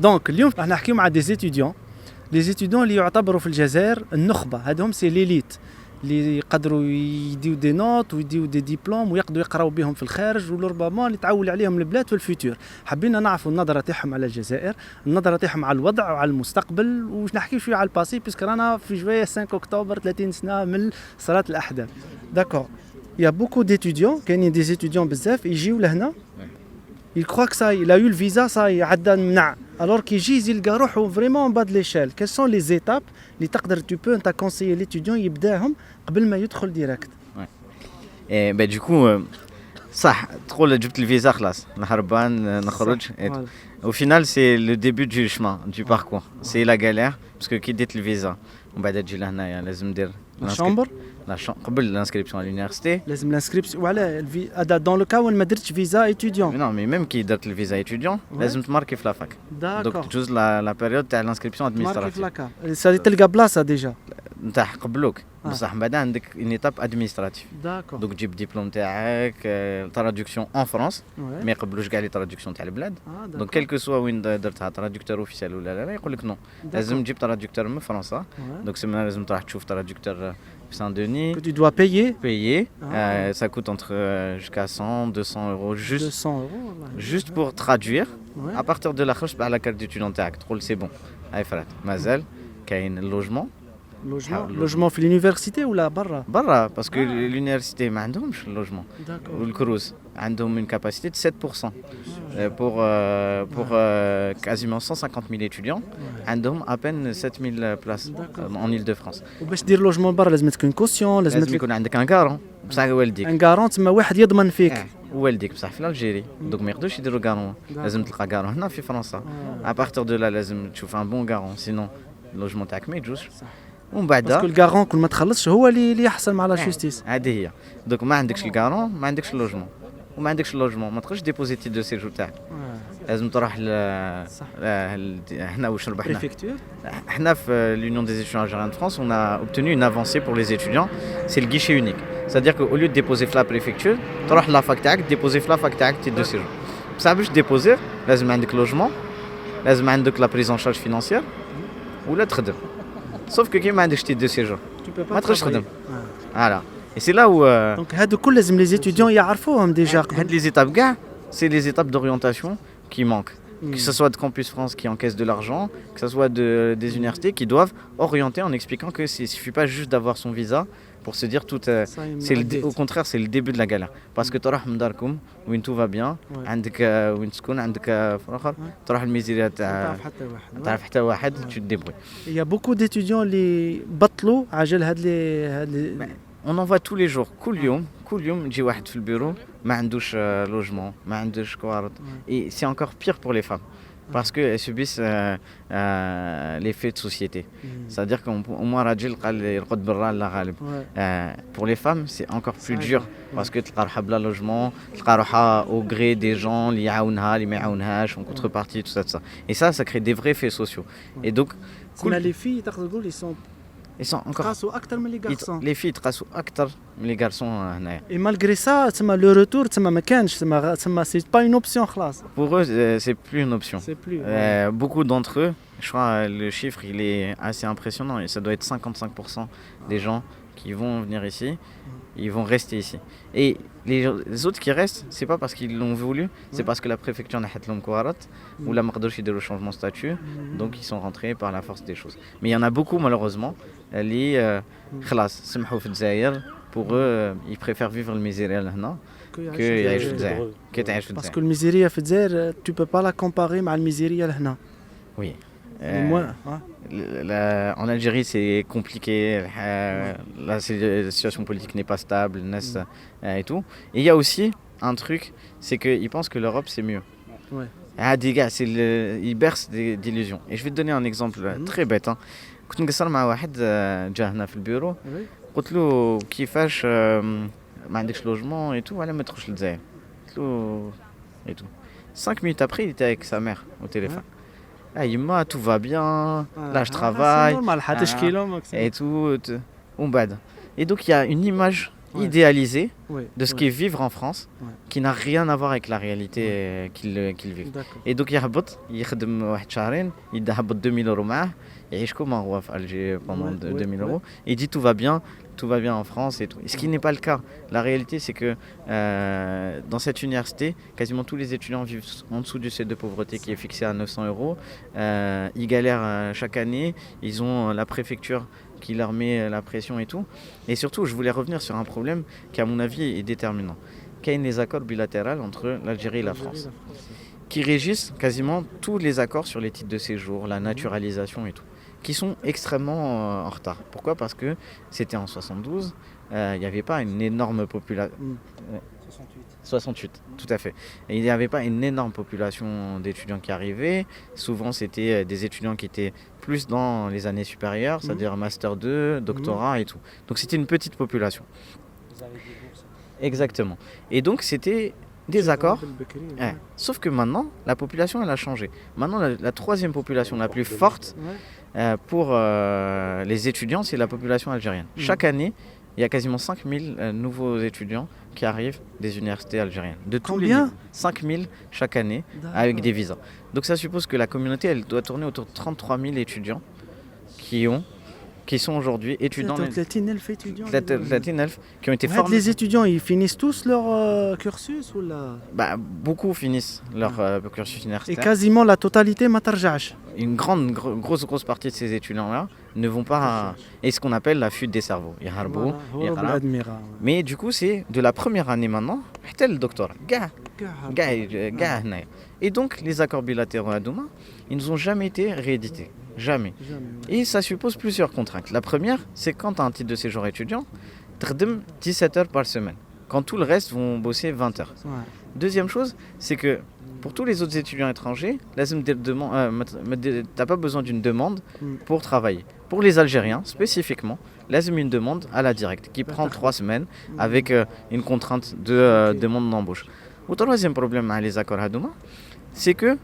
دونك اليوم راح نحكيو مع دي étudiants لي étudiants اللي يعتبروا في الجزائر النخبه هذوم سي ليليت اللي يقدروا يديو دي نوت ويديو دي ديبلوم ويقدروا يقراو بهم في الخارج ولربما اللي تعول عليهم البلاد في الفيتور. حبينا نعرفوا النظره تاعهم على الجزائر، النظره تاعهم على الوضع وعلى المستقبل، وش نحكيو شويه على الباسي باسكو رانا في جويه 5 اكتوبر 30 سنه من صلاه الاحداث. داكور يا بوكو ديتوديون كاينين دي étudiants بزاف يجيو لهنا il croit que ça il a eu le visa ça عدى منع alors كي يجي يلقى روحو فريمون بعد ليشيل. quelles sont les étapes اللي تقدر tu peux انت conseiller l'étudiant يبداهم قبل ما يدخل ديريكت؟ Et bah du coup صح تقول جبت الفيزا خلاص نهربان نخرج. Au final c'est le début du chemin du parcours. C'est la galère parce que كي ديت الفيزا ومن بعد تجي لهنايا لازم ندير الشامبر قبل l'inscription à l'université. لازم الانسكريبسيون وعلى هذا دون لو كا وين ما درتش فيزا étudiant. Non mais même كي درت الفيزا étudiant لازم تماركي في لافاك. دونك تجوز لا بيريود تاع l'inscription administrative. تماركي في لاكا سالي تلقى بلاصه ديجا نتاع قبلوك بصح من بعد عندك اون ايتاب ادمينستراتيف. داكور دونك تجيب الدبلوم تاعك ترادكسيون ان فرنسا ما يقبلوش كاع لي ترادكسيون تاع البلاد. دونك كيلكو سوا وين درتها ترادكتور اوفيسيال ولا لا يقول لك نو لازم تجيب ترادكتور من فرنسا. دونك سما لازم تروح تشوف ترادكتور في سان دوني que tu dois payer. Ça coûte entre jusqu'à 100 200 euros 200 euros juste pour traduire. À partir de là خرجت على كارت ديتوديون تاعك تقول سي بون هاي فرات مازال كاين اللوجمون لوجمون في اليونيفرسيتي ولا برا باسكو l'université ما عندهمش اللوجمون والكروز عندهم une capacité de 7% pour quasiment 150 000 étudiants عندهم à peine 7000 places en Île-de-France. وباش دير لوجمون برا لازم تكون كوسيون لازم يكون عندك ان غارون بصح والديك ان غارون تما واحد يضمن فيك والديك بصح في الجيري دونك ما يقدروش يديروا غارون لازم تلقى غارون هنا في فرنسا. à partir de là لازم تشوف ان بون غارون سينون اللوجمون تاعك ما يجوش. ومن بعد باسكو الغارون كل ما تخلصش هو اللي يحصل مع لا جوستيس. هذه هي دونك ما عندكش الغارون ما عندكش اللوجمون وما عندكش اللوجمون ما تقدرش ديبوزي تي دو سيجور تاعك. لازم تروح هنا واش ربحنا احنا في l'Union des étudiants algériens de France on a obtenu une avancée pour les étudiants, c'est le guichet unique. C'est-à-dire qu'au lieu de déposer في la préfecture تروح لا فاك تاعك déposer في لا فاك تاعك تي دو سيجور. بصح باش ديبوزي لازم عندك لوجمون لازم عندك لا بريز ان شارج فينانسيير ولا تخدم. sauf que كي ما عندكش تي دو سيجور ما تقدرش تخدم. فوالا et c'est là où دونك هادو كل لازم لي étudiants يعرفوهم ديجا قبل. هاد لي زيتاب كاع c'est les étapes d'orientation qui manquent. Que ce soit de Campus France qui encaisse de l'argent, que ce soit des universités qui doivent orienter en expliquant que il suffit pas juste d'avoir son visa pour se dire tout au contraire c'est le début de la galère parce que تروح من داركم وين tout va bien عندك وين تكون عندك في الاخر تروح الميزيريا تاع تعرف حتى واحد tu te débrouilles. Il y a beaucoup d'étudiants اللي بطلوا عجل هاد on en voit tous les jours كل يوم يجي واحد في البيرو ما عندوش لوجمون ما عندوش كوارت. et c'est encore pire pour les femmes parce que elles subissent l'effet de société. C'est-à-dire qu'au moins راجل قال يرقد برا لا غالب. pour les femmes c'est encore plus dur parce que تلقى روحها بلا لوجمون تلقى روحها au gré des gens اللي يعاونها اللي ما يعاونهاش en contrepartie tout ça et ça crée des vrais faits sociaux. et donc les filles تقدر تقول ils sont encore تقاسوا اكثر من لي غارسون. les filles تقاسوا اكثر من لي غارسون هنايا. et malgré ça تما لو روتور تما ما كانش تما سي با اون اوبسيون خلاص. pour eux c'est plus une option. beaucoup d'entre eux je crois le chiffre il est assez impressionnant et ça doit être 55% des gens qui vont venir ici ils vont rester ici. Et les autres qui restent c'est pas parce qu'ils l'ont voulu c'est parce que la préfecture n'a pas كوارت ولا ما قدروش يديروا changement de statut donc ils sont rentrés par la force des choses. Mais il y en a beaucoup malheureusement اللي خلاص سمحوا في الجزائر pour eux ils préfèrent vivre الميزيريا لهنا que يعيشوا في الجزائر كي تعيش في الجزائر. باسكو الميزيريا في الجزائر tu peux pas la comparer مع الميزيريا لهنا. oui. En Algérie c'est compliqué, la situation politique n'est pas stable, et tout. Et il y a aussi un truc, c'est qu'ils pensent que l'Europe c'est mieux. Des gars, ils bercent d'illusions. Et je vais te donner un exemple très bête. كنت نقصر مع واحد جا هنا في البيرو قلت له كيفاش ما عندكش لوجمون et tout ولا ما تخرجش للجزائر قلت له et tout 5 minutes après il était avec sa mère au téléphone. Yima, tout va bien, là je travaille, c'est normal, et tout. Et donc il y a une image idéalisée Ouais, de ce ouais. qu'est vivre en France, Ouais. qui n'a rien à voir avec la réalité qu'ils vivent. D'accord. Et donc يهبط يخدم واحد شهرين يهبط 2000 euros معاه يعيش comme un roi في Alger pendant Ouais, ouais, 2000 ouais. euros et il dit tout va bien en France et tout. Et ce qui n'est pas le cas. La réalité c'est que dans cette université, quasiment tous les étudiants vivent en dessous du seuil de pauvreté qui est fixé à 900 euros. Ils galèrent chaque année, ils ont la préfecture qui leur met la pression et tout. Et surtout, je voulais revenir sur un problème qui, à mon avis, est déterminant. Qu'il y a les accords bilatéraux entre l'Algérie et la France, qui régissent quasiment tous les accords sur les titres de séjour, la naturalisation et tout, qui sont extrêmement en retard. Pourquoi ? Parce que c'était en 72, il n'y avait pas une énorme population. 68, tout à fait. Et il n'y avait pas une énorme population d'étudiants qui arrivaient. Souvent, c'était des étudiants qui étaient plus dans les années supérieures, c'est-à-dire Master 2, doctorat et tout. Donc, c'était une petite population. Vous avez des bourses. Exactement. Et donc, c'était des accords. Ouais. Sauf que maintenant, la population, elle a changé. Maintenant, la troisième population la plus forte pour les étudiants, c'est la population algérienne. Chaque année, il y a quasiment 5000 nouveaux étudiants qui arrivent des universités algériennes. De tous les niveaux. 5000 chaque année avec des visas. Donc ça suppose que la communauté, elle doit tourner autour de 33 000 étudiants qui sont aujourd'hui étudiants. 30,000 étudiants. 30,000 qui ont été Ouais, formés. les étudiants, ils finissent tous leur cursus ou là Bah, beaucoup finissent leur cursus Et universitaire. quasiment la totalité ma tarja'ch. Une grosse partie de ces étudiants-là ne vont pas et ce qu'on appelle la fuite des cerveaux. Ils harbou, ils râlent. Mais du coup, c'est de la première année maintenant, حتى le doctorat. Gars, et donc, les accords bilatéraux à Douma, ils n'ont jamais été réédités. Jamais. Et ça suppose plusieurs contraintes. La première, c'est quand tu as un titre de séjour étudiant, tu travailles 17 heures par semaine. Quand tout le reste vont bosser 20 heures. Deuxième chose, c'est que pour tous les autres étudiants étrangers, tu n'as pas besoin d'une demande pour travailler. Pour les Algériens, spécifiquement, une demande à la directe qui prend 3 semaines avec une contrainte de demande d'embauche. Le troisième problème avec les accords Hadouma, c'est que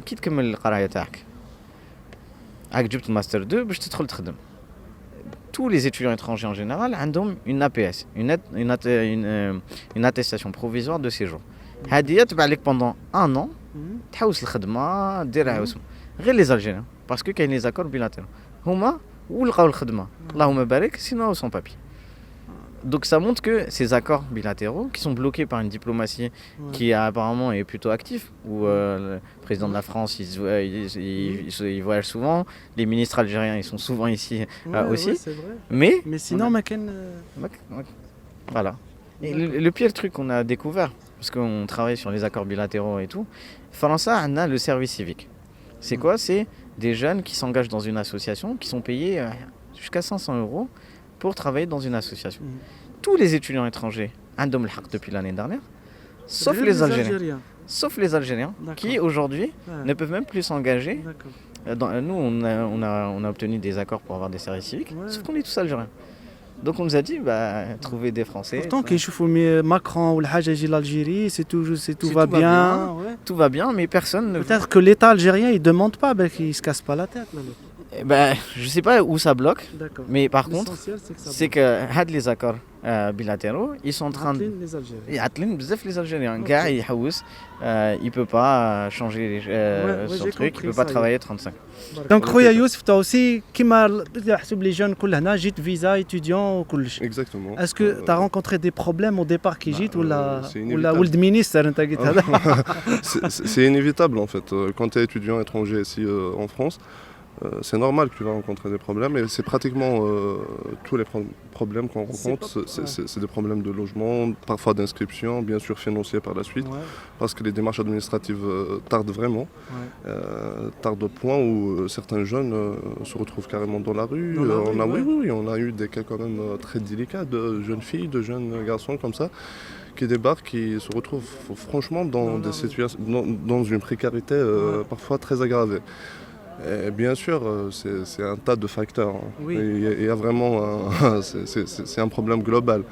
quitte comme le قراية تاعك avec le Master 2 باش تدخل تخدم. Tous les étudiants étrangers en général ont une APS, une attestation provisoire de séjour. هذه تبع لك pendant un an تحوس الخدمة ديرها واسم. غير les Algériens parce que كاين les accords bilatéraux. هما ولقاو الخدمة اللهم بارك sinon sans papier. Donc ça montre que ces accords bilatéraux qui sont bloqués par une diplomatie qui apparemment est plutôt active, où le président de la France il voyage souvent, les ministres algériens ils sont souvent ici aussi, c'est vrai. mais sinon voilà. Et le pire truc qu'on a découvert, parce qu'on travaille sur les accords bilatéraux et tout, France a le service civique. C'est quoi ? C'est des jeunes qui s'engagent dans une association, qui sont payés jusqu'à 500 € pour travailler dans une association. Tous les étudiants étrangers ont le droit depuis l'année dernière, sauf les Algériens. Sauf les Algériens, qui aujourd'hui ne peuvent même plus s'engager. Nous, on a obtenu des accords pour avoir des services civiques, sauf qu'on est tous Algériens. Donc on nous a dit, trouver des Français. Pourtant, quand je vois Macron ou l'Algérie, tout va bien. Tout va bien, mais personne ne... Peut-être que l'État algérien, il ne demande pas, qu'il ne se casse pas la tête. Je ne sais pas où ça bloque, mais par contre, c'est que les accords bilatéraux, ils sont en train de... Ils attelent les Algériens. Gars, il ne peut pas changer son truc, il ne peut pas travailler 35. Donc, Khoya Youssef, toi aussi, comme les jeunes, j'ai visa étudiant. Exactement. Est-ce que tu as rencontré des problèmes au départ qui j'ai ou le ministre? C'est inévitable en fait. Quand tu es étudiant étranger ici en France, c'est normal que tu vas rencontrer des problèmes et c'est pratiquement tous les problèmes qu'on rencontre, c'est des problèmes de logement, parfois d'inscription, bien sûr financiers par la suite, parce que les démarches administratives tardent vraiment, tardent au point où certains jeunes se retrouvent carrément dans la rue. On a eu des cas quand même très délicats de jeunes filles, de jeunes garçons comme ça, qui débarquent, qui se retrouvent franchement dans des situations, dans une précarité parfois très aggravée. Et bien sûr, c'est un tas de facteurs. Il y a vraiment c'est un problème global.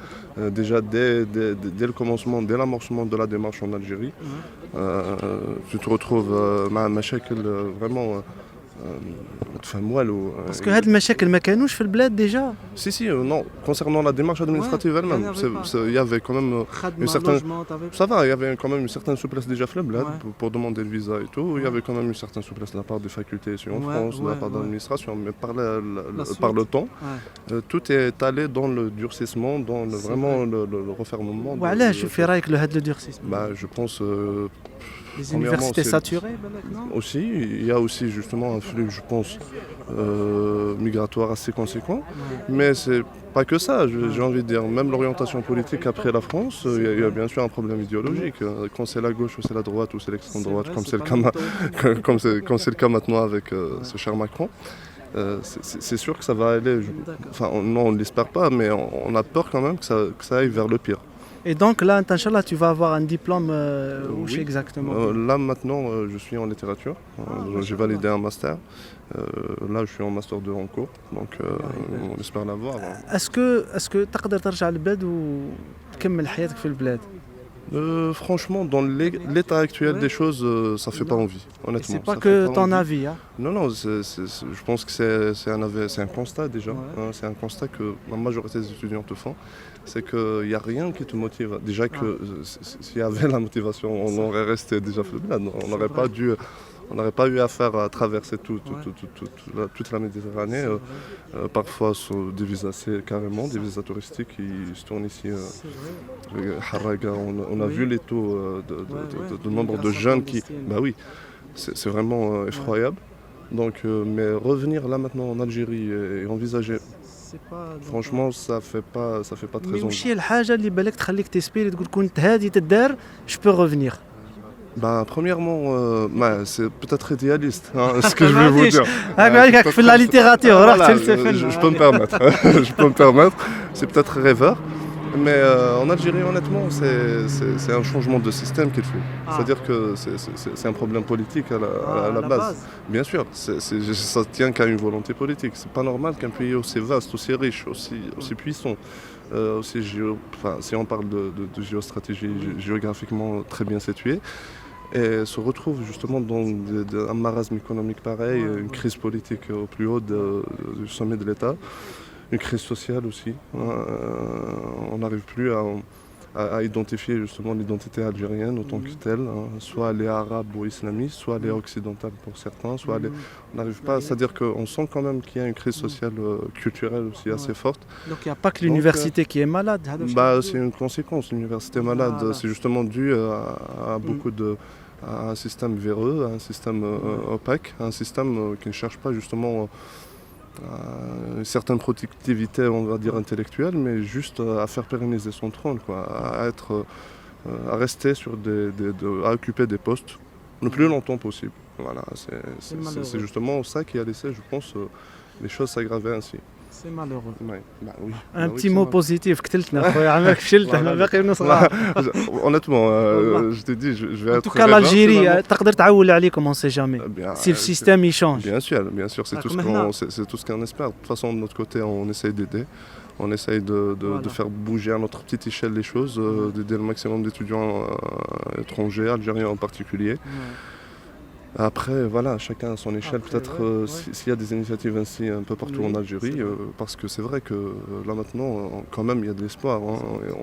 Déjà, dès le commencement, dès l'amorcement de la démarche en Algérie, tu te retrouves à vraiment Parce que هاد المشاكل ما كانوش في البلاد déjà. Si, non. Concernant la démarche administrative elle-même, il y avait quand même une certaine... Ça va, il y avait quand même une certaine souplesse déjà في البلاد pour demander le visa et tout. Il y avait quand même une certaine souplesse de la part des facultés ici en France, de la part de l'administration. Mais par le temps, tout est allé dans le durcissement, dans vraiment le refermement. وعلاش في رايك لهذا le durcissement? Je pense... Les universités saturées, non? Aussi, il y a aussi justement un flux, je pense, migratoire assez conséquent. Mais c'est pas que ça, j'ai envie de dire. Même l'orientation politique après la France, il y a bien sûr un problème idéologique. Quand c'est la gauche ou c'est la droite ou c'est l'extrême droite, comme c'est le cas maintenant avec ce cher Macron. C'est sûr que ça va aller, non on ne l'espère pas, mais on a peur quand même que ça aille vers le pire. Et donc là, Inch'Allah, tu vas avoir un diplôme où exactement? Là maintenant, je suis en littérature, j'ai validé un master. Là, je suis en master 2 en cours, donc on espère l'avoir. Est-ce que تقدر ترجع للبلاد وتكمل حياتك في البلاد؟ Franchement, dans l'état actuel des choses, ça fait pas envie, honnêtement. C'est pas que ton avis, hein? Non, je pense que c'est un constat déjà. C'est un constat que la majorité des étudiants te font. C'est qu'il n'y a rien qui te motive. Déjà que s'il y avait la motivation, on aurait resté déjà faible. On n'aurait pas eu affaire à traverser toute la Méditerranée. Parfois sur des visas carrément, des visas touristiques qui se tournent ici. Haraga, on a vu les taux de nombre de jeunes qui... Bah oui, c'est vraiment effroyable. Donc, mais revenir là maintenant en Algérie et envisager... Franchement, ça fait pas très envie. ماشي الحاجة اللي بالك تخليك تسبيري تقول كنت هادي تدار je peux revenir. Premièrement, c'est peut-être idéaliste, ce que je vais vous dire. في la littérature, je peux me permettre. Je peux me permettre. C'est peut-être rêveur. Mais en Algérie, honnêtement, c'est un changement de système qu'il faut. C'est-à-dire que c'est un problème politique à la base. Bien sûr, ça tient qu'à une volonté politique. C'est pas normal qu'un pays aussi vaste, aussi riche, aussi puissant, si on parle de géostratégie géographiquement très bien située, et se retrouve justement dans un marasme économique pareil, une crise politique au plus haut du sommet de l'État. Une crise sociale aussi. On n'arrive plus à identifier justement l'identité algérienne en tant que telle. Soit elle est arabe ou islamiste, soit elle est occidentale pour certains, soit elle est... On n'arrive pas, c'est-à-dire qu'on sent quand même qu'il y a une crise sociale culturelle aussi assez forte. Donc il n'y a pas que l'université qui est malade. C'est une conséquence, l'université malade. C'est justement dû à beaucoup à un système véreux, à un système opaque, à un système qui ne cherche pas justement... une certaine productivité, on va dire intellectuelle, mais juste à faire pérenniser son trône, à rester sur à occuper des postes le plus longtemps possible. Voilà, c'est justement ça qui a laissé, je pense, les choses s'aggraver ainsi. C'est malheureux. Oui. Un petit mot positif, honnêtement, je t'ai dit, je vais être... En tout cas, l'Algérie, تقدر تعول عليكم, on ne sait jamais. Si le système il change. Bien sûr, c'est tout ce qu'on espère. De toute façon, de notre côté, on essaye d'aider. On essaye de faire bouger à notre petite échelle les choses, d'aider le maximum d'étudiants étrangers, algériens en particulier. Après, voilà, chacun à son échelle. Peut-être s'il y a des initiatives ainsi un peu partout en Algérie, parce que c'est vrai que là maintenant, quand même, il y a de l'espoir.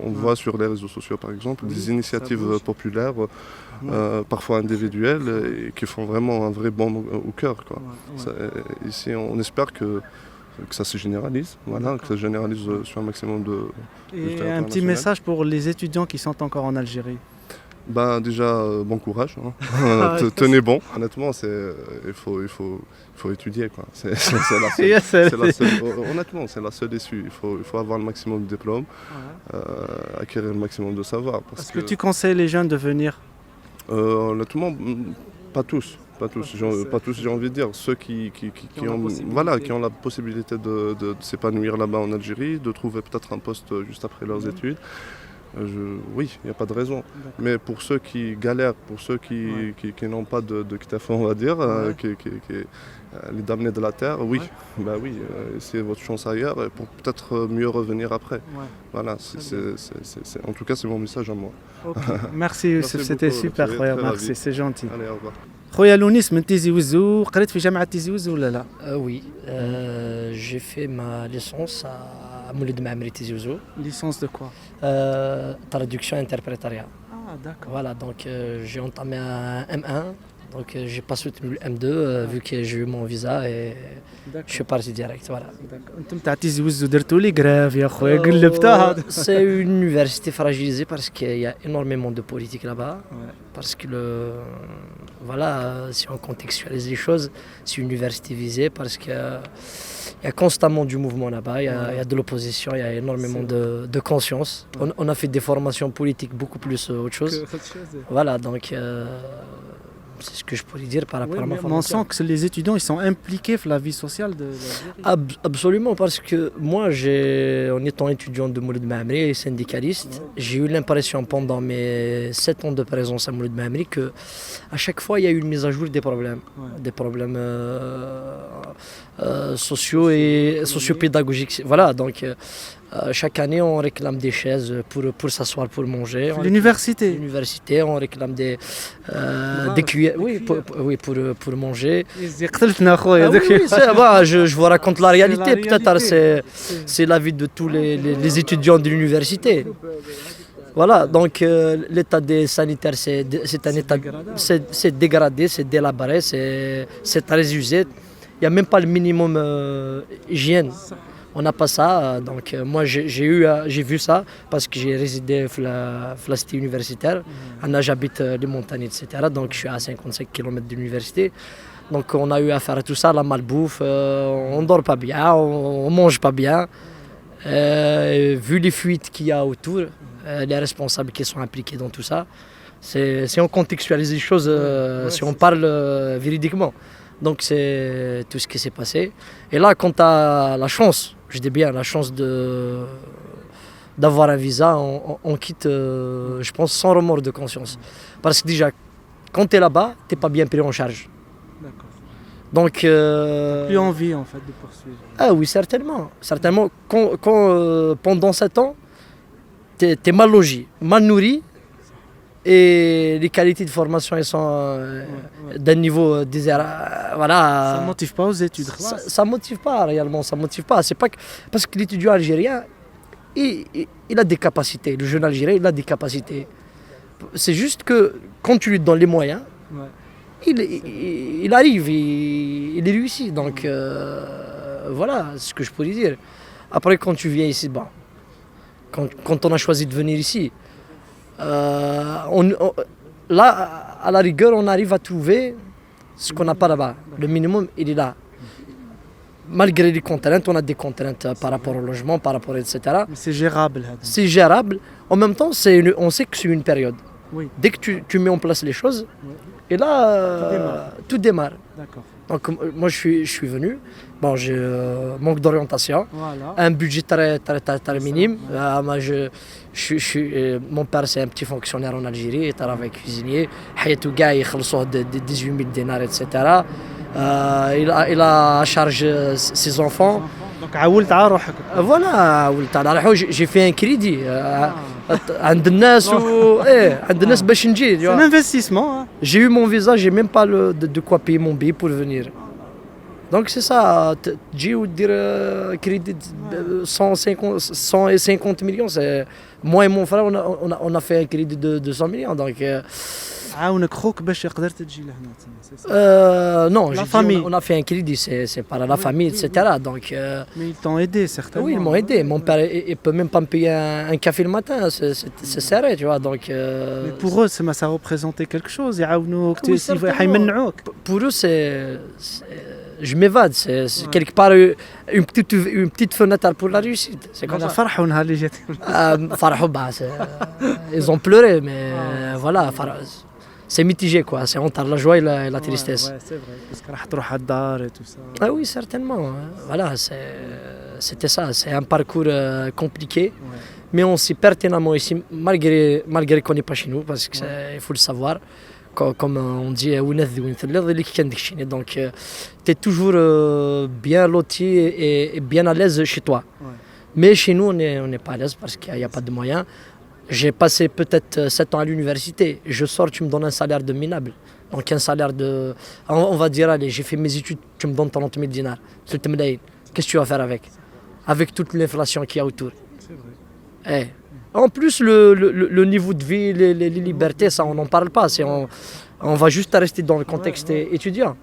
On voit sur les réseaux sociaux, par exemple, des initiatives populaires, parfois individuelles, et qui font vraiment un vrai baume au cœur. Ici, on espère que ça se généralise, que ça se généralise sur un maximum de... Et un petit message pour les étudiants qui sont encore en Algérie. Déjà, bon courage, tenez bon. Honnêtement, il faut étudier, quoi. Honnêtement, c'est la seule issue. Il faut avoir le maximum de diplômes, acquérir le maximum de savoir. Est-ce que tu conseilles les jeunes de venir? Honnêtement, pas tous, j'ai envie de dire. Ceux qui ont la possibilité de s'épanouir là-bas en Algérie, de trouver peut-être un poste juste après leurs études. Oui, il n'y a pas de raison. Mais pour ceux qui galèrent, pour ceux qui n'ont pas de ktaf, on va dire, les damnés de la terre, c'est votre chance ailleurs pour peut-être mieux revenir après. Voilà, en tout cas, c'est mon message à moi. Okay. Merci Youssef, c'était super, merci, c'est gentil. Allez, au revoir. خويا لونيس من تيزي وزو، قريت في جامعة تيزي وزو ولا لا؟ Oui, j'ai fait ma licence à Moulid Maamri Tizi Ouzou, Licence de quoi? traduction interprétariat. Ah d'accord. Voilà, donc j'ai entamé un M1, donc j'ai pas soutenu le M2 vu que j'ai eu mon visa et je suis parti direct. Voilà. انتم تاع تيزي وزو درتوا لي غراف يا خويا قلبتها. C'est une université fragilisée parce qu'il y a énormément de politique là-bas. Ouais. Parce que voilà, si on contextualise les choses, c'est une université visée parce qu'il y a constamment du mouvement là-bas, il y a de l'opposition, il y a énormément de conscience. On a fait des formations politiques beaucoup plus autre chose. Voilà, donc c'est ce que je pourrais dire par rapport à ma formation. On sent que les étudiants ils sont impliqués dans la vie sociale de l'Algérie. Absolument, parce que moi, en étant étudiant de Moulid Maamri et syndicaliste, j'ai eu l'impression pendant mes 7 ans de présence à Moulid Maamri que à chaque fois, il y a eu une mise à jour des problèmes. Des problèmes sociaux et socio-pédagogiques. Voilà, donc chaque année, on réclame des chaises pour s'asseoir, pour manger. L'université, on réclame des cuillères, oui, pour manger. Je vous raconte la réalité, peut-être c'est la vie de tous les étudiants de l'université. Voilà, donc l'état des sanitaires, c'est un état, c'est dégradé, c'est délabré, c'est très usé. Il n'y a même pas le minimum hygiène. On n'a pas ça, donc moi j'ai vu ça parce que j'ai résidé à la cité universitaire. J'habite les montagnes, etc. Donc je suis à 55 km de l'université. Donc on a eu affaire à tout ça, la malbouffe, on dort pas bien, on mange pas bien. Vu les fuites qu'il y a autour, les responsables qui sont impliqués dans tout ça, si on contextualise les choses, si on parle véridiquement. Donc c'est tout ce qui s'est passé. Et là, quand tu as la chance, je dis bien la chance d'avoir un visa, on quitte, je pense, sans remords de conscience. Parce que déjà, quand tu es là-bas, tu n'es pas bien pris en charge. D'accord. Donc, plus envie en fait de poursuivre. Ah oui, certainement. Certainement, quand pendant 7 ans, tu es mal logé, mal nourri, et les qualités de formation elles sont d'un niveau désert. Voilà. Ça ne motive pas aux études. Ça ne motive pas réellement, ça motive pas. C'est pas que, parce que l'étudiant algérien, il a des capacités. Le jeune algérien, il a des capacités. C'est juste que quand tu lui donnes les moyens, il arrive, il réussit. Donc voilà ce que je pourrais dire. Après, quand tu viens ici, bon, quand on a choisi de venir ici, là, à la rigueur, on arrive à trouver ce qu'on n'a pas là-bas. Le minimum, il est là. Malgré les contraintes, on a des contraintes par rapport au logement, par rapport, etc. Mais c'est gérable. C'est gérable. En même temps, on sait que c'est une période. Oui. Dès que tu mets en place les choses, et là, tout démarre. D'accord. Donc moi, je suis venu. Bon, j'ai manque d'orientation, un budget très minime. Moi, mon père, c'est un petit fonctionnaire en Algérie, il travaille cuisinier. Hayatou gars, il خلصوه de 18 000 dinars, etc. Il a à charge ses enfants. Donc عولت على روحك. Voilà, عولت على روحي. J'ai fait un crédit. عند الناس عند الناس باش نجي. C'est un investissement. J'ai eu mon visa, j'ai même pas de quoi payer mon billet pour venir. Donc c'est ça, تجي ودير crédit 150 millions, c'est moi et mon frère on a fait un crédit de 200 millions donc عاونك خوك باش يقدر تجي لهنا. Non, la famille. On a fait un crédit, c'est par la famille, etc. Donc, mais ils t'ont aidé certainement. Oui, ils m'ont aidé. Mon père, il peut même pas me payer un café le matin, c'est serré, tu vois. Donc, mais pour eux, ça représentait quelque chose. Pour eux, je m'évade, c'est quelque part une petite fenêtre pour la réussite. C'est comme ça. Ils ont pleuré, mais voilà. C'est mitigé quoi, c'est entre la joie et la tristesse. Ouais, c'est vrai, parce que راح تروح على الدار et tout ça. Ah oui, certainement. Voilà, c'était ça, c'est un parcours compliqué, mais on sait pertinemment ici, malgré qu'on n'est pas chez nous, parce qu'il faut le savoir, comme on dit, donc tu es toujours bien loti et bien à l'aise chez toi. Mais chez nous, on n'est pas à l'aise parce qu'il n'y a pas de moyens. J'ai passé peut-être 7 ans à l'université. Je sors, tu me donnes un salaire de minable. Donc un salaire de... On va dire, allez, j'ai fait mes études, tu me donnes 30 000 dinars. Qu'est-ce que tu vas faire avec? Avec toute l'inflation qu'il y a autour. C'est vrai. En plus, le niveau de vie, les libertés, ça, on n'en parle pas. On va juste rester dans le contexte étudiant.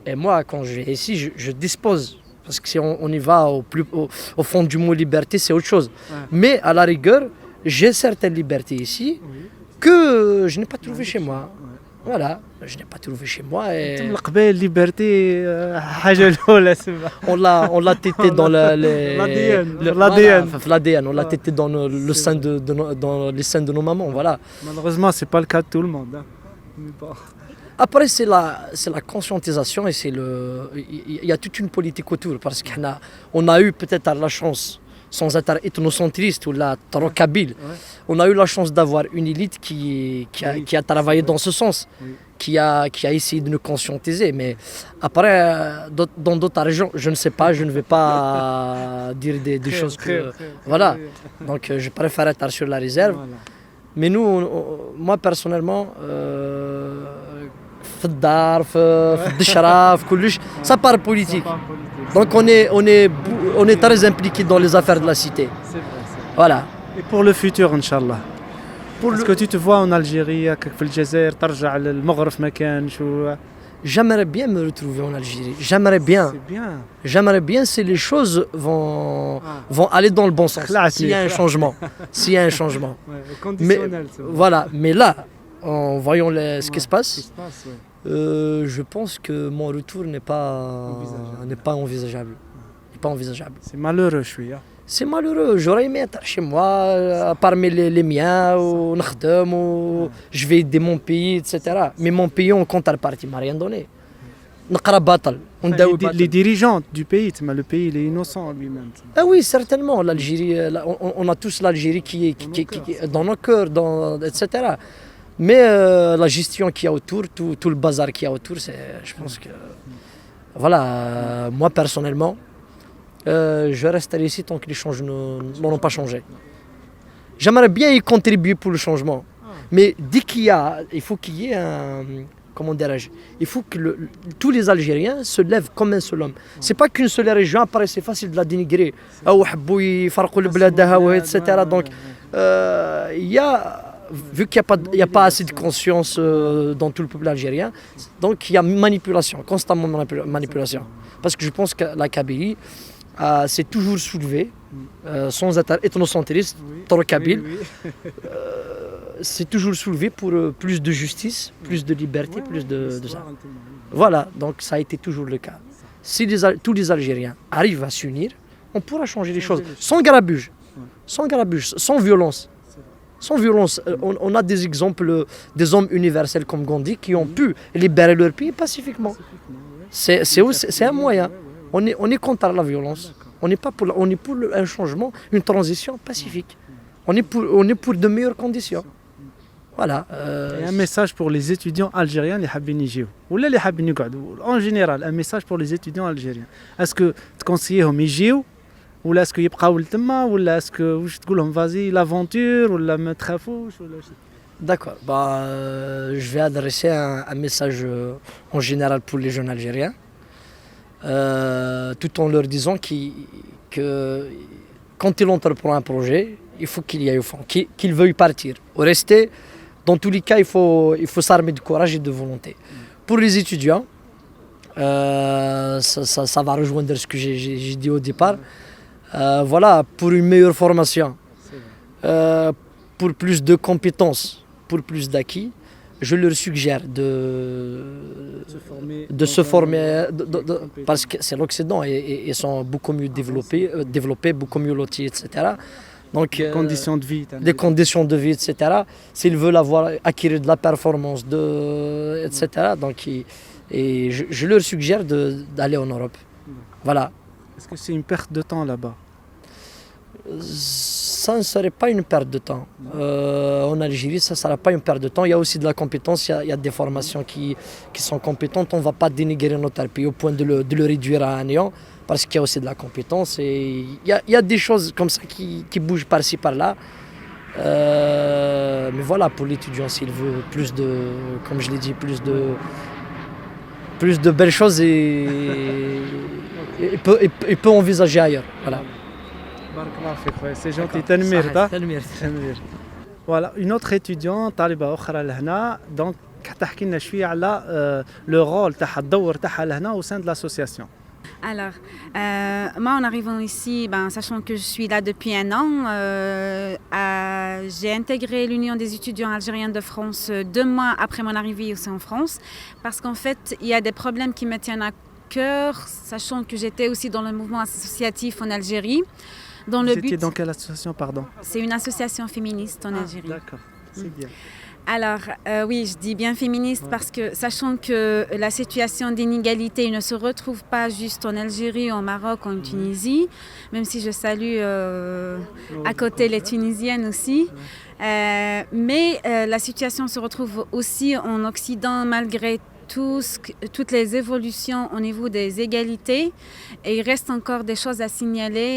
Et moi, quand je vais ici, je dispose. Parce que si on y va au fond du mot liberté, c'est autre chose. Ouais. Mais à la rigueur, j'ai certaines libertés ici que je n'ai pas trouvées chez moi. Voilà, je n'ai pas trouvé chez moi. Et القبائل liberté حاجة الأولى سبعة. on l'a tété dans l'ADN. l'ADN, on l'a tété dans le sein dans les seins de nos mamans, voilà. Malheureusement, c'est pas le cas de tout le monde. Hein. Mais bon. Après, c'est la conscientisation et il y a toute une politique autour parce qu'on a eu peut-être la chance, sans être ethnocentriste ou la trop kabyle, on a eu la chance d'avoir une élite qui a travaillé dans ce sens, qui a essayé de nous conscientiser. Mais après, dans d'autres régions, je ne sais pas, je ne vais pas dire des choses que... Voilà, donc je préfère être sur la réserve. Voilà. Mais nous, moi personnellement, في الدار في الدشرة في كلش ça part politique. Donc on est très impliqué dans les affaires de la cité. C'est vrai, c'est vrai. Voilà. Et pour le futur, Inch'Allah. Est-ce que tu te vois en Algérie, في الجزائر, ترجع للمغرب ما كانش و... J'aimerais bien me retrouver en Algérie. J'aimerais bien. C'est bien. J'aimerais bien si les choses vont aller dans le bon sens. S'il y a un changement. S'il y a un changement. Ouais, conditionnel. c'est vrai. Voilà. Mais là, en voyant ce qui se Ce qui passe, se passe, ouais. je pense que mon retour n'est pas envisageable. N'est pas envisageable. C'est malheureux, je suis. Hein. C'est malheureux. J'aurais aimé être chez moi, parmi les miens, ou nakhdem, ou je vais aider mon pays, etc. Mais mon pays, en contrepartie, m'a rien donné. Naqra batal. Les dirigeants du pays, le pays il est innocent lui-même. Ah oui, certainement. L'Algérie, on a tous l'Algérie qui est dans nos cœurs, etc. Mais la gestion qu'il y a autour, tout le bazar qu'il y a autour, je pense que... Voilà, moi personnellement, je resterai ici tant que les changements n'ont pas changé. J'aimerais bien y contribuer pour le changement. Mais dès il faut qu'il y ait un... Comment dirais-je? Il faut que tous les Algériens se lèvent comme un seul homme. C'est pas qu'une seule région, après c'est facile de la dénigrer. Etc. Donc, il y a... Vu qu'il n'y a pas assez de conscience dans tout le peuple algérien, donc il y a manipulation, constamment manipulation. Parce que je pense que la Kabylie s'est toujours soulevée, sans être ethnocentriste, trop kabyle, c'est toujours soulevé pour plus de justice, plus de liberté, plus de ça. Voilà, donc ça a été toujours le cas. Si tous les Algériens arrivent à s'unir, on pourra changer les choses, sans grabuge, sans violence. Sans violence, on a des exemples des hommes universels comme Gandhi qui ont pu libérer leur pays pacifiquement. C'est un moyen. On est contre la violence. On est pour un changement, une transition pacifique. On est pour de meilleures conditions. Voilà. Et un message pour les étudiants algériens les حابين يجيو ولا اللي حابين يقعدوا. En général, un message pour les étudiants algériens. Est-ce que تكونسيهم يجيو ولا اسكو يبقاو لتما ولا اسكو واش تقول لهم فازي لافونتور ولا ما تخافوش ولا D'accord. Je vais adresser un message en général pour les jeunes Algériens, tout en leur disant que quand ils entreprennent un projet, il faut qu'il y aille au fond, qu'ils veuillent partir. Ou rester, dans tous les cas, il faut s'armer de courage et de volonté. Pour les étudiants, ça va rejoindre ce que j'ai dit au départ. Voilà, pour une meilleure formation, pour plus de compétences, pour plus d'acquis, je leur suggère de se former parce que c'est l'Occident et ils sont beaucoup mieux développés, beaucoup mieux lotis, etc. Donc, conditions de vie, des conditions de vie, etc. S'ils veulent acquérir de la performance, etc. Donc, je leur suggère d'aller en Europe. Voilà. Est-ce que c'est une perte de temps là-bas? Ça ne serait pas une perte de temps. En Algérie, ça ne sera pas une perte de temps. Il y a aussi de la compétence, il y a des formations qui sont compétentes. On ne va pas dénigrer notre pays au point de le réduire à un néant, parce qu'il y a aussi de la compétence. Et il y a des choses comme ça qui bougent par-ci, par-là. Mais voilà, pour l'étudiant, s'il veut plus de, comme je l'ai dit, plus de belles choses, il peut envisager ailleurs. Voilà. C'est gentil. Tanmir, Tanmir. Voilà, une autre étudiante, طالبة أخرى لهنا, donc تحكي لنا شوية على le rôle تاعها الدور تاعها لهنا au sein de l'association. Alors, moi en arrivant ici, sachant que je suis là depuis un an, j'ai intégré l'Union des étudiants algériens de France 2 mois après mon arrivée ici en France, parce qu'en fait, il y a des problèmes qui me tiennent à cœur, sachant que j'étais aussi dans le mouvement associatif en Algérie. Vous étiez dans quelle association, pardon? C'est une association féministe en Algérie. D'accord, c'est bien. Alors, oui, je dis bien féministe parce que, sachant que la situation d'inégalité ne se retrouve pas juste en Algérie, au Maroc, en Tunisie, même si je salue à côté les Tunisiennes aussi, mais la situation se retrouve aussi en Occident malgré toutes les évolutions au niveau des égalités, et il reste encore des choses à signaler,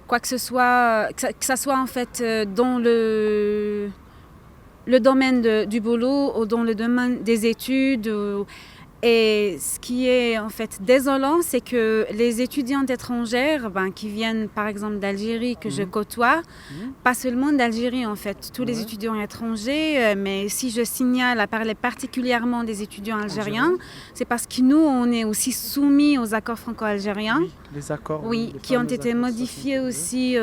quoi que ce soit, que ça soit en fait dans le domaine du boulot ou dans le domaine des études. Et ce qui est en fait désolant, c'est que les étudiantes étrangères qui viennent par exemple d'Algérie, que je côtoie, pas seulement d'Algérie en fait, tous les étudiants étrangers, mais si je signale à parler particulièrement des étudiants algériens, c'est parce que nous, on est aussi soumis aux accords franco-algériens. Oui, les accords. Oui, qui ont été modifiés aussi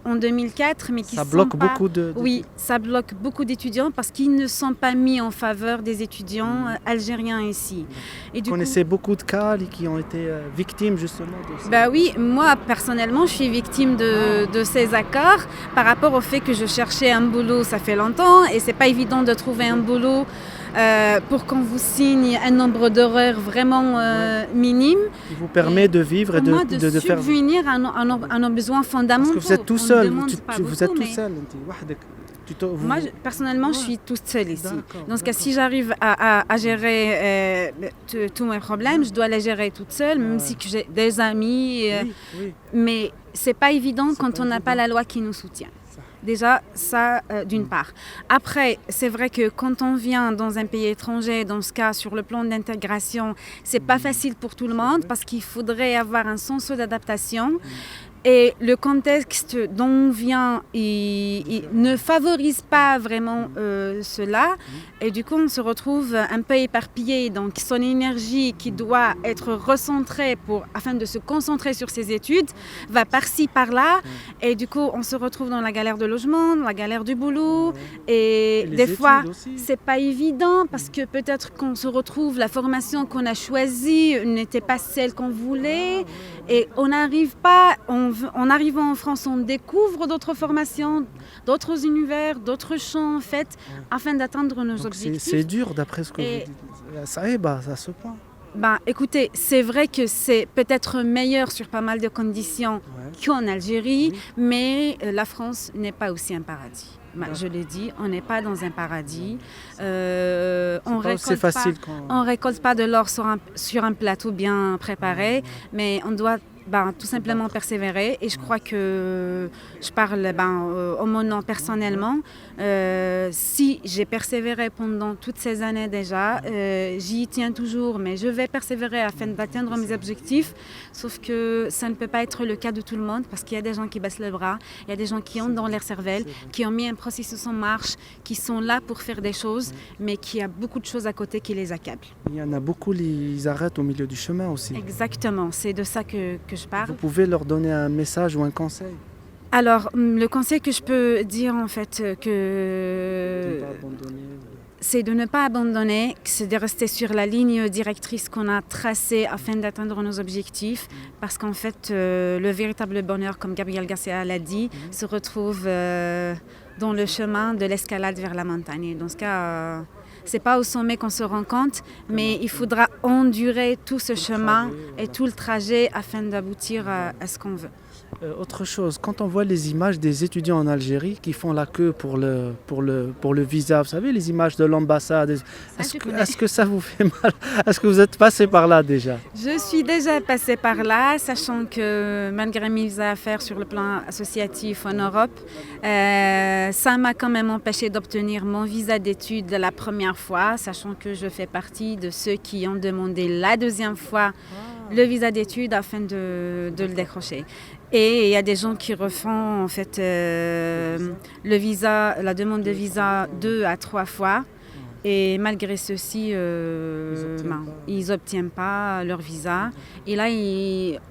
en 2004, mais qui ça bloque beaucoup de... Oui, ça bloque beaucoup d'étudiants parce qu'ils ne sont pas mis en faveur des étudiants algériens ici. Et vous connaissez beaucoup de cas qui ont été victimes justement de ça? Oui, moi personnellement, je suis victime de ces accords par rapport au fait que je cherchais un boulot, ça fait longtemps, et c'est pas évident de trouver un boulot pour qu'on vous signe un nombre d'heures vraiment minime. Qui vous permet de vivre et de faire... subvenir à nos besoins fondamentaux. Parce que vous êtes tout seul, vous êtes tout seul. Moi, personnellement, je suis toute seule ici. Dans ce cas, si j'arrive à gérer tous mes problèmes, je dois les gérer toute seule, même si j'ai des amis. Mais c'est pas évident quand on n'a pas la loi qui nous soutient. Déjà, ça, d'une part. Après, c'est vrai que quand on vient dans un pays étranger, dans ce cas, sur le plan d'intégration, c'est pas facile pour tout le monde parce qu'il faudrait avoir un sens d'adaptation. Et le contexte dont on vient, il ne favorise pas vraiment cela. Et du coup, on se retrouve un peu éparpillé. Donc, son énergie qui doit être recentrée afin de se concentrer sur ses études va par-ci, par-là. Et du coup, on se retrouve dans la galère de logement, dans la galère du boulot. Et des fois, c'est pas évident parce que peut-être qu'on se retrouve, la formation qu'on a choisie n'était pas celle qu'on voulait. Et on n'arrive pas... En arrivant en France, on découvre d'autres formations, d'autres univers, d'autres champs en fait, afin d'atteindre nos objectifs. C'est dur d'après ce que vous dites. Ça est, à ce point. Écoutez, c'est vrai que c'est peut-être meilleur sur pas mal de conditions qu'en Algérie, mais la France n'est pas aussi un paradis. Je l'ai dit, on n'est pas dans un paradis. On récolte pas de l'or sur un plateau bien préparé, mais on doit tout simplement persévérer. Et je crois que je parle au mon nom personnellement. Si j'ai persévéré pendant toutes ces années déjà, j'y tiens toujours, mais je vais persévérer afin d'atteindre mes objectifs. Sauf que ça ne peut pas être le cas de tout le monde parce qu'il y a des gens qui baissent le bras, il y a des gens qui ont dans leur cervelle, qui ont mis un processus en marche, qui sont là pour faire des choses, mais qui a beaucoup de choses à côté qui les accablent. Il y en a beaucoup, ils arrêtent au milieu du chemin aussi. Exactement, c'est de ça que je parle. Vous pouvez leur donner un message ou un conseil? Alors, le conseil que je peux dire en fait, c'est de ne pas abandonner, c'est de rester sur la ligne directrice qu'on a tracée afin d'atteindre nos objectifs. Parce qu'en fait, le véritable bonheur, comme Gabriel Garcia l'a dit, se retrouve dans le chemin de l'escalade vers la montagne. Et dans ce cas, c'est pas au sommet qu'on se rend compte, mais il faudra endurer tout ce chemin et tout le trajet afin d'aboutir à ce qu'on veut. Autre chose, quand on voit les images des étudiants en Algérie qui font la queue pour le visa, vous savez, les images de l'ambassade, est-ce que ça vous fait mal? Est-ce que vous êtes passé par là déjà? Je suis déjà passée par là, sachant que malgré mes affaires sur le plan associatif en Europe, ça m'a quand même empêché d'obtenir mon visa d'études la première fois, sachant que je fais partie de ceux qui ont demandé la deuxième fois le visa d'études afin de le décrocher. Et il y a des gens qui refont en fait le visa, la demande de visa 2 à 3 fois. Et malgré ceci, ils n'obtiennent pas leur visa. Et là,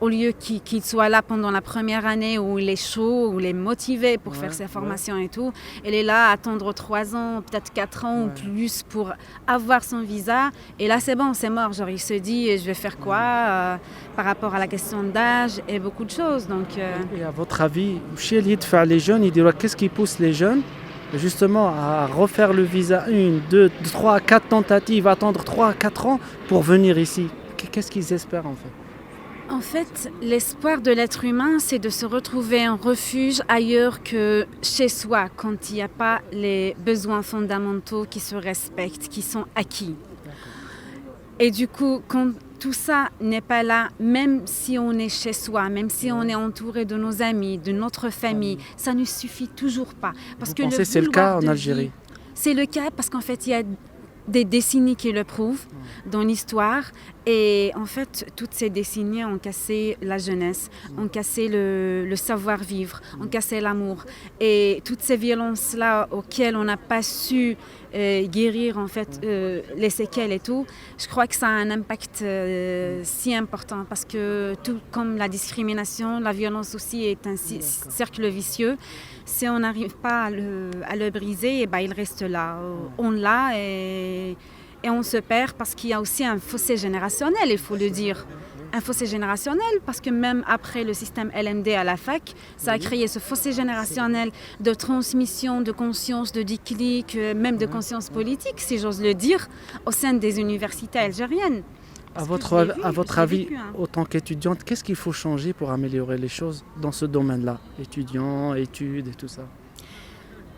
au lieu qu'ils soient là pendant la première année où il est chaud, où il est motivé pour faire ses formations et tout, il est là à attendre 3 ans, peut-être 4 ans ou plus pour avoir son visa. Et là, c'est bon, c'est mort. Genre, il se dit, je vais faire quoi par rapport à la question d'âge et beaucoup de choses. Donc, Et à votre avis, chez les jeunes, qu'est-ce qui pousse les jeunes justement à refaire le visa 1, 2, 3, 4 tentatives, attendre 3, 4 ans pour venir ici? Qu'est-ce qu'ils espèrent en fait? En fait, l'espoir de l'être humain, c'est de se retrouver un refuge ailleurs que chez soi, quand il n'y a pas les besoins fondamentaux qui se respectent, qui sont acquis. Et du coup, quand tout ça n'est pas là, même si on est chez soi, même si on est entouré de nos amis, de notre famille, ça ne suffit toujours pas. Vous pensez que c'est le cas en Algérie? C'est le cas parce qu'en fait, il y a des décennies qui le prouvent dans l'histoire. Et en fait, toutes ces décennies ont cassé la jeunesse, ont cassé le savoir-vivre, ont cassé l'amour. Et toutes ces violences-là auxquelles on n'a pas su guérir en fait les séquelles et tout, je crois que ça a un impact si important parce que tout comme la discrimination, la violence aussi est un cercle vicieux. Si on n'arrive pas à le briser, il reste là. On l'a et on se perd parce qu'il y a aussi un fossé générationnel, il faut le dire. Un fossé générationnel parce que même après le système LMD à la fac, ça a créé ce fossé générationnel de transmission, de conscience, de déclic, même de conscience politique, si j'ose le dire, au sein des universités algériennes. À votre avis, en tant qu'étudiante, qu'est-ce qu'il faut changer pour améliorer les choses dans ce domaine-là? Étudiants, études et tout ça.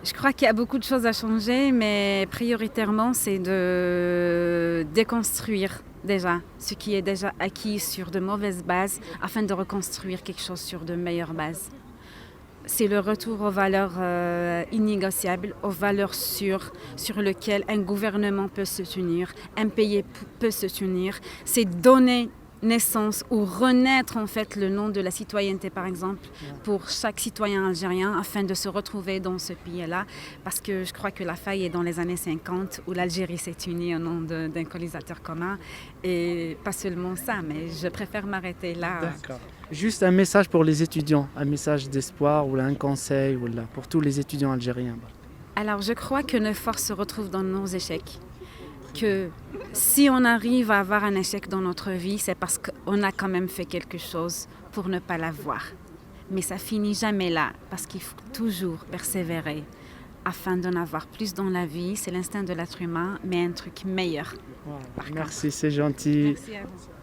Je crois qu'il y a beaucoup de choses à changer, mais prioritairement, c'est de déconstruire déjà ce qui est déjà acquis sur de mauvaises bases afin de reconstruire quelque chose sur de meilleures bases. C'est le retour aux valeurs innégociables, aux valeurs sûres sur lesquelles un gouvernement peut se tenir, un pays peut se tenir. C'est donner naissance ou renaître en fait le nom de la citoyenneté par exemple pour chaque citoyen algérien afin de se retrouver dans ce pays-là parce que je crois que la faille est dans les années 50 où l'Algérie s'est unie au nom d'un colonisateur commun et pas seulement ça mais je préfère m'arrêter là. D'accord. Juste un message pour les étudiants, un message d'espoir ou un conseil pour tous les étudiants algériens. Alors je crois que nos forces se retrouvent dans nos échecs. Que si on arrive à avoir un échec dans notre vie, c'est parce qu'on a quand même fait quelque chose pour ne pas l'avoir. Mais ça finit jamais là, parce qu'il faut toujours persévérer afin d'en avoir plus dans la vie. C'est l'instinct de l'être humain, mais un truc meilleur. Merci, c'est gentil. Merci à vous.